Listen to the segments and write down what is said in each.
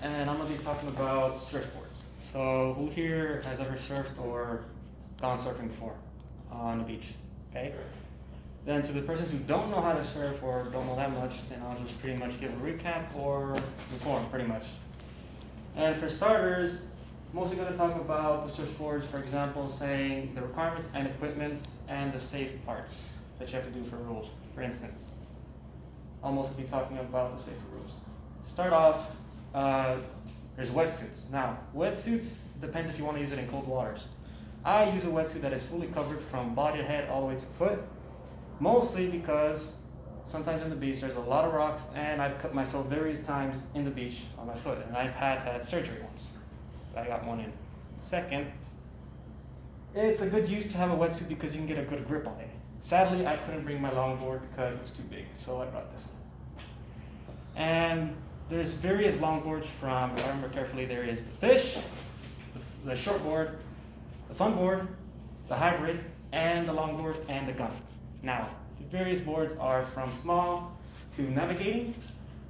and I'm going to be talking about surfboards. So who here has ever surfed or gone surfing before on the beach? Okay. Then to the persons who don't know how to surf or don't know that much, then I'll just pretty much give a recap or inform pretty much. And for starters, mostly going to talk about the surfboards, for example, saying the requirements and equipments and the safe parts that you have to do for rules. For instance, I'll mostly be talking about the safety rules. To start off, there's wetsuits. Now, wetsuits depends if you want to use it in cold waters. I use a wetsuit that is fully covered from body to head all the way to foot, mostly because sometimes on the beach there's a lot of rocks and I've cut myself various times in the beach on my foot, and I've had surgery once. So I got one in. Second, it's a good use to have a wetsuit because you can get a good grip on it. Sadly, I couldn't bring my longboard because it was too big, so I brought this one. And there's various longboards from, if I remember carefully, there is the fish, the shortboard, the funboard, the hybrid, and the longboard, and the gun. Now, the various boards are from small to navigating,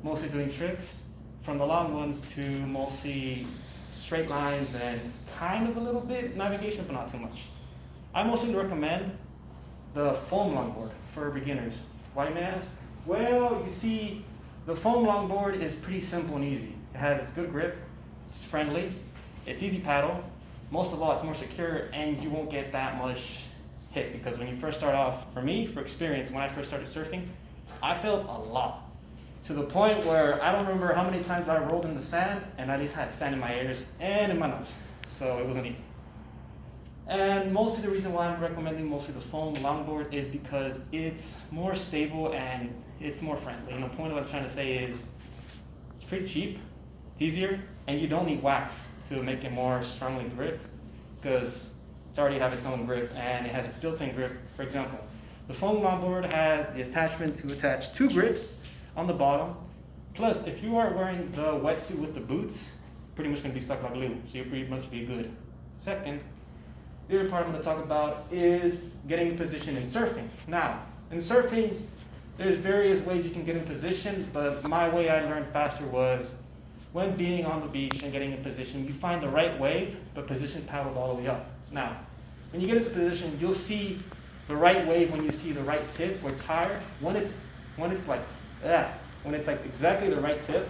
mostly doing tricks, from the long ones to mostly straight lines and kind of a little bit navigation, but not too much. I mostly recommend the foam longboard for beginners. Why, you may ask? Well, you see, the foam longboard is pretty simple and easy. It has its good grip, it's friendly, it's easy paddle. Most of all, it's more secure, and you won't get that much hit, because when you first start off, for me, for experience, when I first started surfing, I felt a lot. To the point where I don't remember how many times I rolled in the sand, and I just had sand in my ears and in my nose. So it wasn't easy. And mostly the reason why I'm recommending mostly the foam longboard is because it's more stable and it's more friendly. And the point of what I'm trying to say is it's pretty cheap, it's easier, and you don't need wax to make it more strongly gripped, because it's already have its own grip and it has its built-in grip. For example, the foam longboard has the attachment to attach 2 grips on the bottom. Plus, if you are wearing the wetsuit with the boots, pretty much going to be stuck like glue, so you'll pretty much be good. Second, the other part I'm going to talk about is getting in position in surfing. Now, in surfing, there's various ways you can get in position, but my way I learned faster was when being on the beach and getting in position, you find the right wave, but position paddled all the way up. Now, when you get into position, you'll see the right wave when you see the right tip where it's higher. When it's like that, when it's like exactly the right tip,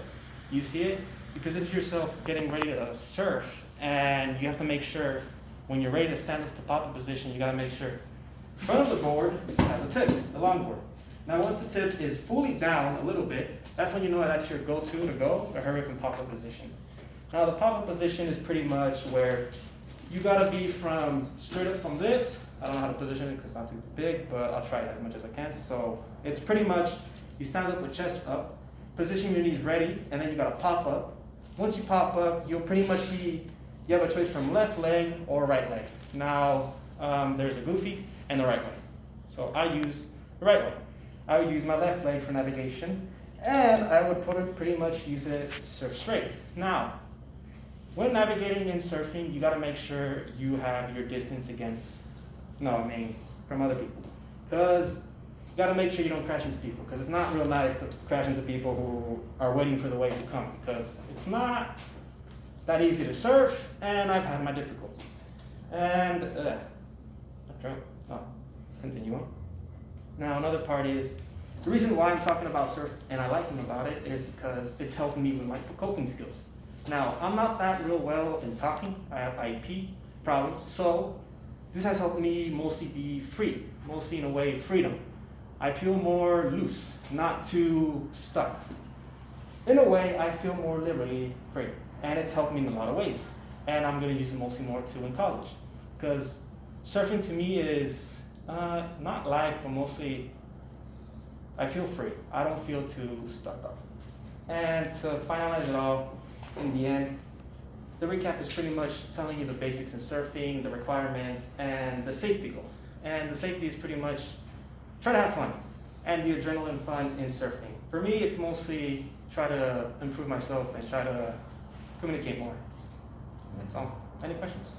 you see it, you position yourself getting ready to surf, and you have to make sure when you're ready to stand up to pop the position, you gotta make sure the front of the board has a tip, the longboard. Now once the tip is fully down a little bit, that's when you know that's your go-to to go, or hurry up and pop up position. Now the pop-up position is pretty much where you gotta be from straight up from this. I don't know how to position it because it's not too big, but I'll try it as much as I can. So it's pretty much, you stand up with chest up, position your knees ready, and then you gotta pop up. Once you pop up, you'll pretty much be, you have a choice from left leg or right leg. Now, there's a goofy and the right way. So I use the right way. I would use my left leg for navigation, and I would pretty much use it to surf straight. Now, when navigating and surfing, you gotta make sure you have your distance from other people. Because you gotta make sure you don't crash into people, because it's not real nice to crash into people who are waiting for the wave to come, because it's not that easy to surf, and I've had my difficulties. And, continue on. Now another part is, the reason why I'm talking about surf and I like about it is because it's helping me with my coping skills. Now, I'm not that real well in talking, I have IEP problems, so this has helped me mostly be free, mostly in a way freedom. I feel more loose, not too stuck. In a way, I feel more liberally free. And it's helped me in a lot of ways. And I'm going to use it mostly more too in college. Because surfing to me is not life, but mostly I feel free. I don't feel too stuck up. And to finalize it all, in the end, the recap is pretty much telling you the basics in surfing, the requirements, and the safety goal. And the safety is pretty much try to have fun, and the adrenaline fun in surfing. For me, it's mostly try to improve myself and try to communicate more. That's all. Any questions?